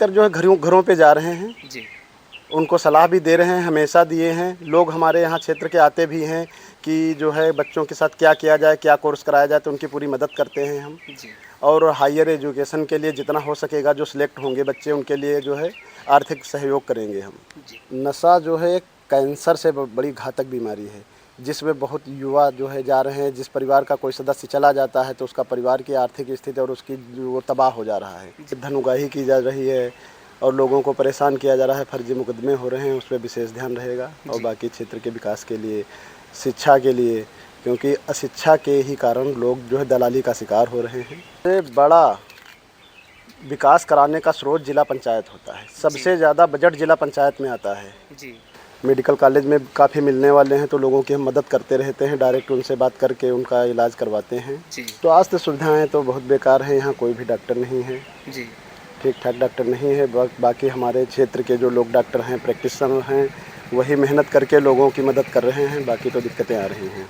तर जो है घरों घरों पे जा रहे हैं जी। उनको सलाह भी दे रहे हैं, हमेशा दिए हैं। लोग हमारे यहाँ क्षेत्र के आते भी हैं कि जो है बच्चों के साथ क्या किया जाए, क्या कोर्स कराया जाए, तो उनकी पूरी मदद करते हैं हम। जी। और हायर एजुकेशन के लिए जितना हो सकेगा, जो सिलेक्ट होंगे बच्चे उनके लिए जो है आर्थिक सहयोग करेंगे हम। जी। नशा जो है कैंसर से बड़ी घातक बीमारी है, जिसमें बहुत युवा जो है जा रहे हैं। जिस परिवार का कोई सदस्य चला जाता है तो उसका परिवार की आर्थिक स्थिति और उसकी वो तबाह हो जा रहा है। धन उगाही की जा रही है और लोगों को परेशान किया जा रहा है, फर्जी मुकदमे हो रहे हैं, उस पर विशेष ध्यान रहेगा। और बाकी क्षेत्र के विकास के लिए, शिक्षा के लिए, क्योंकि अशिक्षा के ही कारण लोग जो है दलाली का शिकार हो रहे हैं। सबसे बड़ा विकास कराने का स्रोत जिला पंचायत होता है। सबसे ज़्यादा बजट जिला पंचायत में आता है। जी। मेडिकल कॉलेज में काफ़ी मिलने वाले हैं तो लोगों की हम मदद करते रहते हैं, डायरेक्ट उनसे बात करके उनका इलाज करवाते हैं। स्वास्थ्य सुविधाएं तो बहुत बेकार हैं, यहाँ कोई भी डॉक्टर नहीं है, जी। ठीक ठाक डॉक्टर नहीं है। बाकी हमारे क्षेत्र के जो लोग डॉक्टर हैं, प्रैक्टिशनर हैं, वही मेहनत करके लोगों की मदद कर रहे हैं। बाकी तो दिक्कतें आ रही हैं।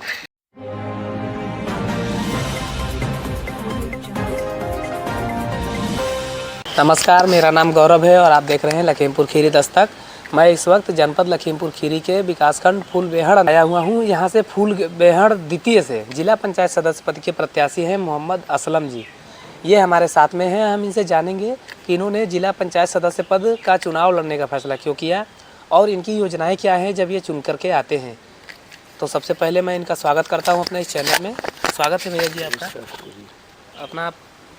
नमस्कार, मेरा नाम गौरव है और आप देख रहे हैं लखीमपुर खीरी दस्तक। मैं इस वक्त जनपद लखीमपुर खीरी के विकासखंड फूलबेहड़ आया हुआ हूं। यहां से फूलबेहड़ द्वितीय से जिला पंचायत सदस्य पद के प्रत्याशी हैं मोहम्मद असलम जी। ये हमारे साथ में हैं। हम इनसे जानेंगे कि इन्होंने जिला पंचायत सदस्य पद का चुनाव लड़ने का फैसला क्यों किया और इनकी योजनाएँ क्या हैं जब ये चुन करके आते हैं। तो सबसे पहले मैं इनका स्वागत करता हूँ अपने इस चैनल में। स्वागत है भैया जी आपका। अपना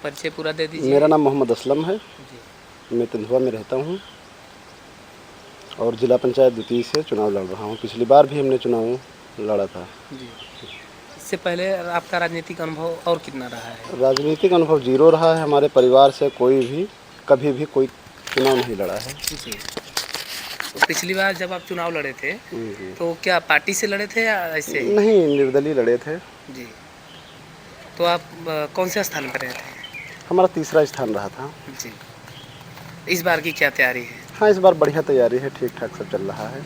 परिचय पूरा दे दीजिए। मेरा नाम मोहम्मद असलम है, मैं तेंदुआ में रहता हूँ और जिला पंचायत द्वितीय से चुनाव लड़ रहा हूँ। पिछली बार भी हमने चुनाव लड़ा था। जी। इससे पहले आपका राजनीतिक अनुभव और कितना रहा है? राजनीतिक अनुभव जीरो रहा है। हमारे परिवार से कोई भी कभी भी कोई चुनाव नहीं लड़ा है। जी। तो पिछली बार जब आप चुनाव लड़े थे तो क्या पार्टी से लड़े थे या ऐसे ही? नहीं, निर्दलीय लड़े थे। जी। तो आप कौन से स्थान पर रहे थे? हमारा तीसरा स्थान रहा था। जी। इस बार की क्या तैयारी है? हाँ, इस बार बढ़िया तैयारी है, ठीक ठाक सब चल रहा है।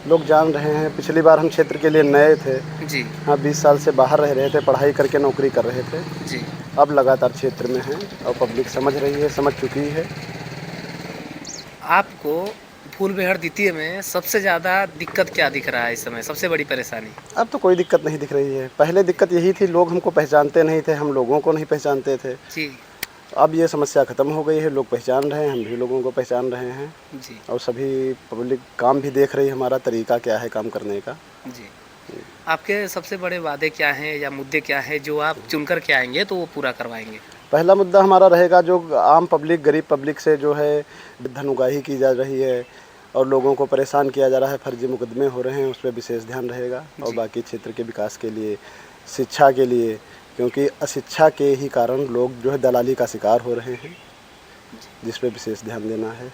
लोग जान रहे हैं। पिछली बार हम क्षेत्र के लिए नए थे। जी। हाँ, 20 साल से बाहर रह रहे थे, पढ़ाई करके नौकरी कर रहे थे। जी। अब लगातार क्षेत्र में हैं और पब्लिक समझ रही है, समझ चुकी है। आपको फूलबेहड़ द्वितीय में सबसे ज़्यादा दिक्कत क्या दिख रहा है इस समय, सबसे बड़ी परेशानी? अब तो कोई दिक्कत नहीं दिख रही है। पहले दिक्कत यही थी, लोग हमको पहचानते नहीं थे, हम लोगों को नहीं पहचानते थे। जी। अब ये समस्या ख़त्म हो गई है, लोग पहचान रहे हैं, हम भी लोगों को पहचान रहे हैं। जी। और सभी पब्लिक काम भी देख रही है, हमारा तरीका क्या है काम करने का। जी। आपके सबसे बड़े वादे क्या हैं या मुद्दे क्या हैं जो आप चुन कर के आएंगे तो वो पूरा करवाएंगे? पहला मुद्दा हमारा रहेगा जो आम पब्लिक, गरीब पब्लिक से जो है धन उगाही की जा रही है और लोगों को परेशान किया जा रहा है, फर्जी मुकदमे हो रहे हैं, उस पर विशेष ध्यान रहेगा। और बाकी क्षेत्र के विकास के लिए, शिक्षा के लिए, क्योंकि अशिक्षा के ही कारण लोग जो है दलाली का शिकार हो रहे हैं, जिस पर विशेष ध्यान देना है।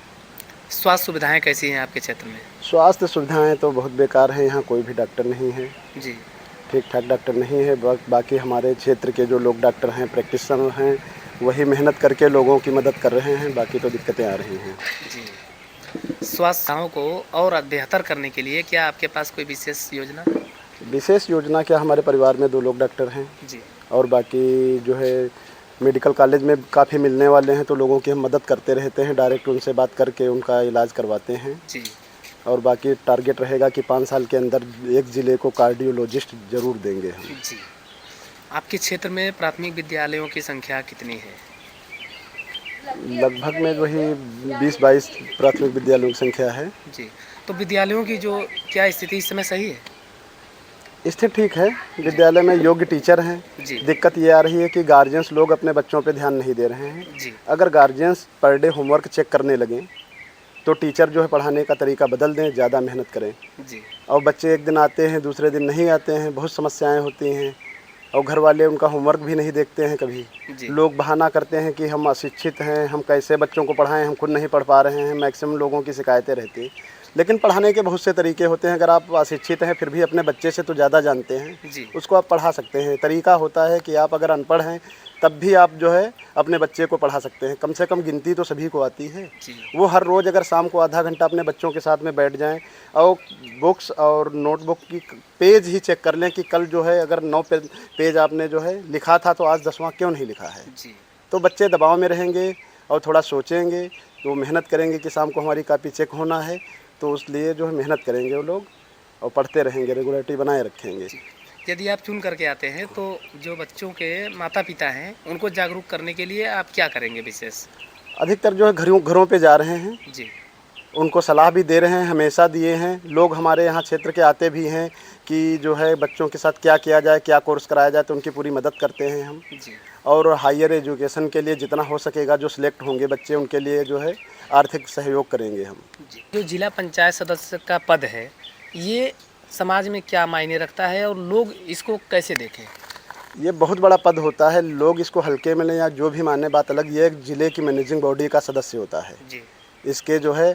स्वास्थ्य सुविधाएं कैसी हैं आपके क्षेत्र में? स्वास्थ्य सुविधाएं तो बहुत बेकार हैं, यहाँ कोई भी डॉक्टर नहीं है, जी। ठीक ठाक डॉक्टर नहीं है। बाकी हमारे क्षेत्र के जो लोग डॉक्टर हैं, प्रैक्टिशनर हैं, वही मेहनत करके लोगों की मदद कर रहे हैं। बाकी तो दिक्कतें आ रही हैं। जी। स्वास्थ्य सेवाओं को और बेहतर करने के लिए क्या आपके पास कोई विशेष योजना? विशेष योजना क्या, हमारे परिवार में 2 लोग डॉक्टर हैं। जी। और बाकी जो है मेडिकल कॉलेज में काफ़ी मिलने वाले हैं तो लोगों की हम मदद करते रहते हैं, डायरेक्ट उनसे बात करके उनका इलाज करवाते हैं। जी। और बाकी टारगेट रहेगा कि 5 साल के अंदर एक ज़िले को कार्डियोलॉजिस्ट ज़रूर देंगे हम। जी। आपके क्षेत्र में प्राथमिक विद्यालयों की संख्या कितनी है? लगभग में वही 20-22 प्राथमिक विद्यालयों की संख्या है। जी। तो विद्यालयों की जो क्या स्थिति इस समय सही है? स्थिति ठीक है, विद्यालय में योग्य टीचर हैं। दिक्कत ये आ रही है कि गार्जियंस लोग अपने बच्चों पे ध्यान नहीं दे रहे हैं। जी। अगर guardians per day homework check करने लगें तो टीचर जो है पढ़ाने का तरीका बदल दें, ज़्यादा मेहनत करें। जी। और बच्चे एक दिन आते हैं, दूसरे दिन नहीं आते हैं, बहुत समस्याएं होती हैं। और घर वाले उनका होमवर्क भी नहीं देखते हैं कभी। लोग बहाना करते हैं कि हम अशिक्षित हैं, हम कैसे बच्चों को पढ़ाएं, हम खुद नहीं पढ़ पा रहे हैं। मैक्सिमम लोगों की शिकायतें रहती हैं। लेकिन पढ़ाने के बहुत से तरीके होते हैं। अगर आप अशिक्षित हैं फिर भी अपने बच्चे से तो ज़्यादा जानते हैं, उसको आप पढ़ा सकते हैं। तरीका होता है कि आप अगर अनपढ़ हैं तब भी आप जो है अपने बच्चे को पढ़ा सकते हैं। कम से कम गिनती तो सभी को आती है। वो हर रोज़ अगर शाम को आधा घंटा अपने बच्चों के साथ में बैठ जाएं और बुक्स और नोटबुक की पेज ही चेक कर लें कि कल जो है अगर 9 पेज आपने जो है लिखा था तो आज 10वां क्यों नहीं लिखा है। तो बच्चे दबाव में रहेंगे और थोड़ा सोचेंगे तो मेहनत करेंगे कि शाम को हमारी कापी चेक होना है, तो उसलिए जो है मेहनत करेंगे वो लोग और पढ़ते रहेंगे, रेगुलरिटी बनाए रखेंगे। यदि आप चुन करके आते हैं तो जो बच्चों के माता पिता हैं उनको जागरूक करने के लिए आप क्या करेंगे विशेष? अधिकतर जो है घरों घरों पे जा रहे हैं, जी उनको सलाह भी दे रहे हैं, हमेशा दिए हैं। लोग हमारे यहाँ क्षेत्र के आते भी हैं कि जो है बच्चों के साथ क्या किया जाए, क्या कोर्स कराया जाए, तो उनकी पूरी मदद करते हैं हम। जी और हायर एजुकेशन के लिए जितना हो सकेगा, जो सिलेक्ट होंगे बच्चे उनके लिए जो है आर्थिक सहयोग करेंगे हम। जी। जो जिला पंचायत सदस्य का पद है ये समाज में क्या मायने रखता है और लोग इसको कैसे देखें? ये बहुत बड़ा पद होता है, लोग इसको हल्के में लें या जो भी माने, बात अलग। ये एक ज़िले की मैनेजिंग बॉडी का सदस्य होता है। जी इसके जो है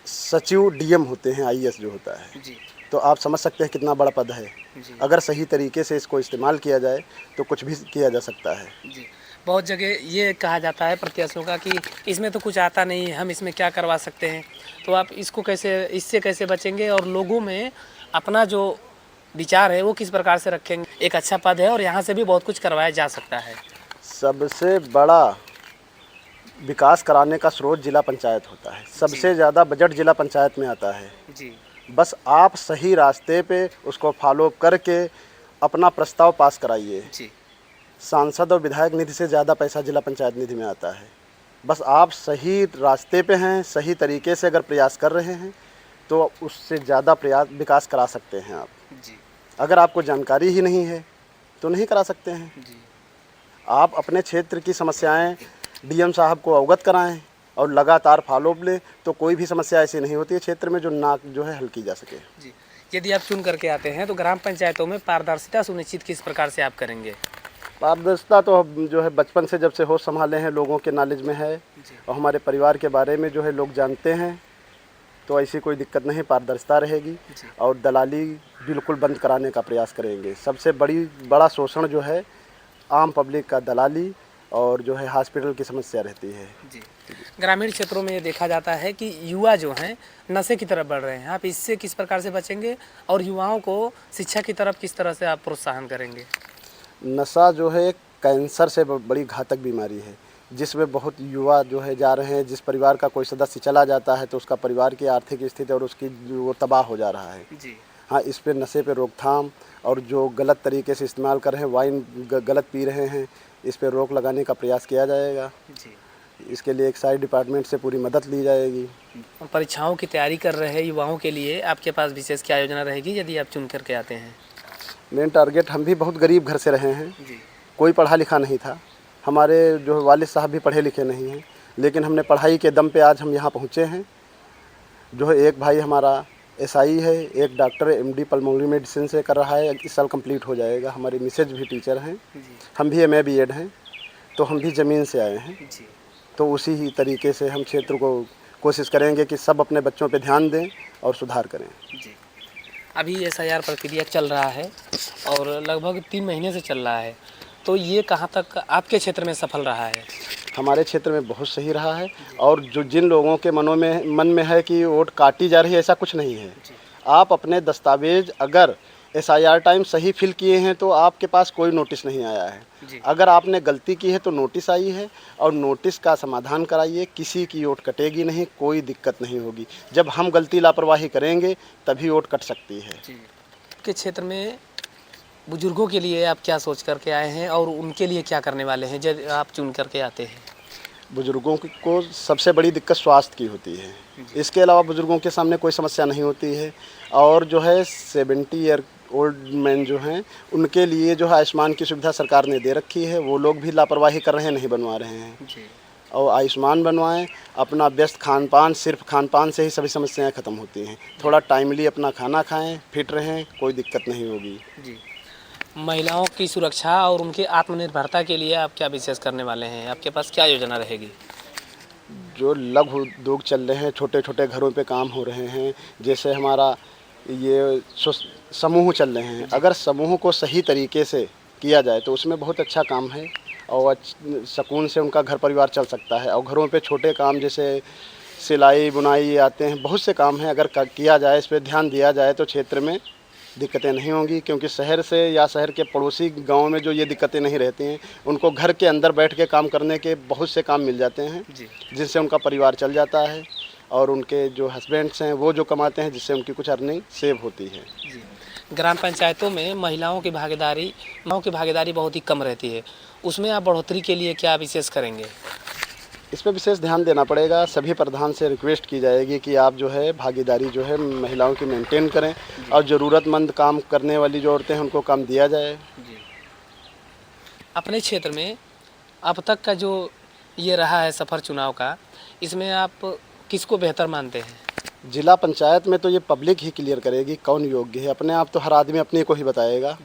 सचिव डीएम होते हैं, आईएएस जो होता है। जी तो आप समझ सकते हैं कितना बड़ा पद है। जी अगर सही तरीके से इसको इस्तेमाल किया जाए तो कुछ भी किया जा सकता है। जी। बहुत जगह ये कहा जाता है प्रत्याशियों का कि इसमें तो कुछ आता नहीं है, हम इसमें क्या करवा सकते हैं। तो आप इसको कैसे, इससे कैसे बचेंगे और लोगों में अपना जो विचार है वो किस प्रकार से रखेंगे? एक अच्छा पद है और यहाँ से भी बहुत कुछ करवाया जा सकता है। सबसे बड़ा विकास कराने का स्रोत जिला पंचायत होता है। सबसे ज़्यादा बजट जिला पंचायत में आता है। जी बस आप सही रास्ते पे उसको फॉलो करके अपना प्रस्ताव पास कराइए। जी सांसद और विधायक निधि से ज़्यादा पैसा जिला पंचायत निधि में आता है। बस आप सही रास्ते पे हैं, सही तरीके से अगर प्रयास कर रहे हैं तो उससे ज़्यादा प्रयास विकास करा सकते हैं आप। जी अगर आपको जानकारी ही नहीं है तो नहीं करा सकते हैं। जी आप अपने क्षेत्र की समस्याएं डीएम साहब को अवगत कराएं और लगातार फॉलो लें, तो कोई भी समस्या ऐसी नहीं होती है क्षेत्र में जो ना जो है हल की जा सके। जी। यदि आप चुन करके आते हैं तो ग्राम पंचायतों में पारदर्शिता सुनिश्चित किस प्रकार से आप करेंगे? पारदर्शिता तो हम जो है बचपन से जब से होश संभाले हैं, लोगों के नॉलेज में है जी और हमारे परिवार के बारे में जो है लोग जानते हैं, तो ऐसी कोई दिक्कत नहीं, पारदर्शिता रहेगी। जी और दलाली बिल्कुल बंद कराने का प्रयास करेंगे। सबसे बड़ा शोषण जो है आम पब्लिक का दलाली और जो है हॉस्पिटल की समस्या रहती है। जी। ग्रामीण क्षेत्रों में ये देखा जाता है कि युवा जो हैं नशे की तरफ बढ़ रहे हैं, आप इससे किस प्रकार से बचेंगे और युवाओं को शिक्षा की तरफ किस तरह से आप प्रोत्साहन करेंगे? नशा जो है एक कैंसर से बड़ी घातक बीमारी है, जिसमें बहुत युवा जो है जा रहे हैं। जिस परिवार का कोई सदस्य चला जाता है तो उसका परिवार की आर्थिक स्थिति और उसकी वो तबाह हो जा रहा है। जी हाँ, इस पे नशे पे रोकथाम और जो गलत तरीके से इस्तेमाल कर रहे हैं, वाइन गलत पी रहे हैं, इस पे रोक लगाने का प्रयास किया जाएगा। जी। इसके लिए एक्साइज डिपार्टमेंट से पूरी मदद ली जाएगी। और परीक्षाओं की तैयारी कर रहे युवाओं के लिए आपके पास विशेष क्या योजना रहेगी यदि आप चुन करके आते हैं? मेन टारगेट, हम भी बहुत गरीब घर से रहे हैं, जी कोई पढ़ा लिखा नहीं था। हमारे जो है वालिद साहब भी पढ़े लिखे नहीं हैं, लेकिन हमने पढ़ाई के दम पे आज हम यहाँ पहुँचे हैं। जो है एक भाई हमारा एसआई है, एक डॉक्टर एमडी पल्मोनरी मेडिसिन से कर रहा है, इस साल कंप्लीट हो जाएगा। हमारी मिसेज भी टीचर हैं, जी हम भी एमए बीएड हैं, तो हम भी ज़मीन से आए हैं। जी तो उसी ही तरीके से हम क्षेत्र को कोशिश करेंगे कि सब अपने बच्चों पे ध्यान दें और सुधार करें। जी। अभी एसआईआर प्रक्रिया चल रहा है और लगभग 3 महीने से चल रहा है, तो ये कहाँ तक आपके क्षेत्र में सफल रहा है? हमारे क्षेत्र में बहुत सही रहा है। और जो जिन लोगों के मन में है कि वोट काटी जा रही है, ऐसा कुछ नहीं है। आप अपने दस्तावेज अगर एसआईआर टाइम सही फिल किए हैं तो आपके पास कोई नोटिस नहीं आया है। अगर आपने गलती की है तो नोटिस आई है और नोटिस का समाधान कराइए, किसी की वोट कटेगी नहीं, कोई दिक्कत नहीं होगी। जब हम गलती लापरवाही करेंगे तभी वोट कट सकती है। के क्षेत्र में बुजुर्गों के लिए आप क्या सोच करके आए हैं और उनके लिए क्या करने वाले हैं जब आप चुन करके आते हैं? बुजुर्गों को सबसे बड़ी दिक्कत स्वास्थ्य की होती है, इसके अलावा बुजुर्गों के सामने कोई समस्या नहीं होती है। और जो है 70 ईयर ओल्ड मैन जो हैं उनके लिए जो है आयुष्मान की सुविधा सरकार ने दे रखी है। वो लोग भी लापरवाही कर रहे हैं, नहीं बनवा रहे हैं। और आयुष्मान बनवाएं। अपना व्यस्त खान पान, सिर्फ खान पान से ही सभी समस्याएं ख़त्म होती हैं। थोड़ा टाइमली अपना खाना खाएं, फिट रहें, कोई दिक्कत नहीं होगी। जी। महिलाओं की सुरक्षा और उनकी आत्मनिर्भरता के लिए आप क्या विशेष करने वाले हैं? आपके पास क्या योजना रहेगी? जो लघु उद्योग चल रहे हैं, छोटे छोटे घरों पे काम हो रहे हैं, जैसे हमारा ये समूह चल रहे हैं, अगर समूह को सही तरीके से किया जाए तो उसमें बहुत अच्छा काम है और सुकून से उनका घर परिवार चल सकता है। और घरों पे छोटे काम जैसे सिलाई बुनाई आते हैं, बहुत से काम हैं, अगर किया जाए, इस पर ध्यान दिया जाए तो क्षेत्र में दिक्कतें नहीं होंगी, क्योंकि शहर से या शहर के पड़ोसी गांव में जो ये दिक्कतें नहीं रहती हैं, उनको घर के अंदर बैठ के काम करने के बहुत से काम मिल जाते हैं, जिससे उनका परिवार चल जाता है और उनके जो हस्बैंड्स हैं वो जो कमाते हैं, जिससे उनकी कुछ अर्निंग सेव होती है। ग्राम पंचायतों में महिलाओं की भागीदारी बहुत ही कम रहती है, उसमें आप बढ़ोतरी के लिए क्या विशेष करेंगे? इस पर विशेष ध्यान देना पड़ेगा। सभी प्रधान से रिक्वेस्ट की जाएगी कि आप जो है भागीदारी जो है महिलाओं की मेंटेन करें और ज़रूरतमंद काम करने वाली जो औरतें हैं उनको काम दिया जाए। अपने क्षेत्र में अब तक का जो ये रहा है सफ़र चुनाव का, इसमें आप किसको बेहतर मानते हैं? जिला पंचायत में तो ये पब्लिक ही क्लियर करेगी कौन योग्य है। अपने आप तो हर आदमी अपने को ही बताएगा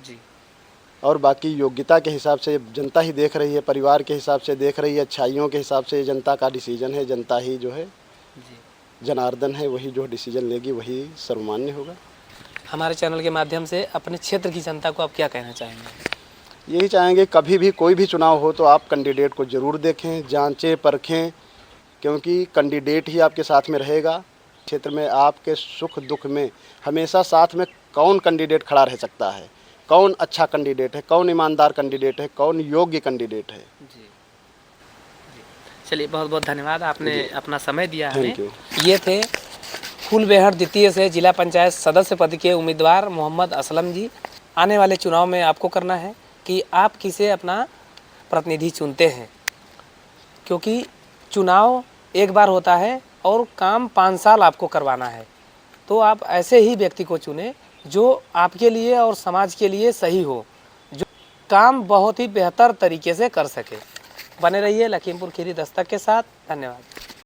और बाकी योग्यता के हिसाब से जनता ही देख रही है, परिवार के हिसाब से देख रही है, अच्छाइयों के हिसाब से जनता का डिसीजन है। जनता ही जो है जनार्दन है, वही जो डिसीजन लेगी वही सर्वमान्य होगा। हमारे चैनल के माध्यम से अपने क्षेत्र की जनता को आप क्या कहना चाहेंगे? यही चाहेंगे कभी भी कोई भी चुनाव हो तो आप कैंडिडेट को ज़रूर देखें, जांचें परखें, क्योंकि कैंडिडेट ही आपके साथ में रहेगा। क्षेत्र में आपके सुख दुख में हमेशा साथ में कौन कैंडिडेट खड़ा रह सकता है, कौन अच्छा कैंडिडेट है, कौन ईमानदार कैंडिडेट है, कौन योग्य कैंडिडेट है। चलिए, बहुत बहुत धन्यवाद, आपने अपना समय दिया हमें। Thank you. ये थे फूलबेहड़ द्वितीय से जिला पंचायत सदस्य पद के उम्मीदवार मोहम्मद असलम जी। आने वाले चुनाव में आपको करना है कि आप किसे अपना प्रतिनिधि चुनते हैं, क्योंकि चुनाव एक बार होता है और काम 5 साल आपको करवाना है। तो आप ऐसे ही व्यक्ति को चुनें जो आपके लिए और समाज के लिए सही हो, जो काम बहुत ही बेहतर तरीके से कर सके। बने रहिए लखीमपुर खीरी दस्तक के साथ। धन्यवाद।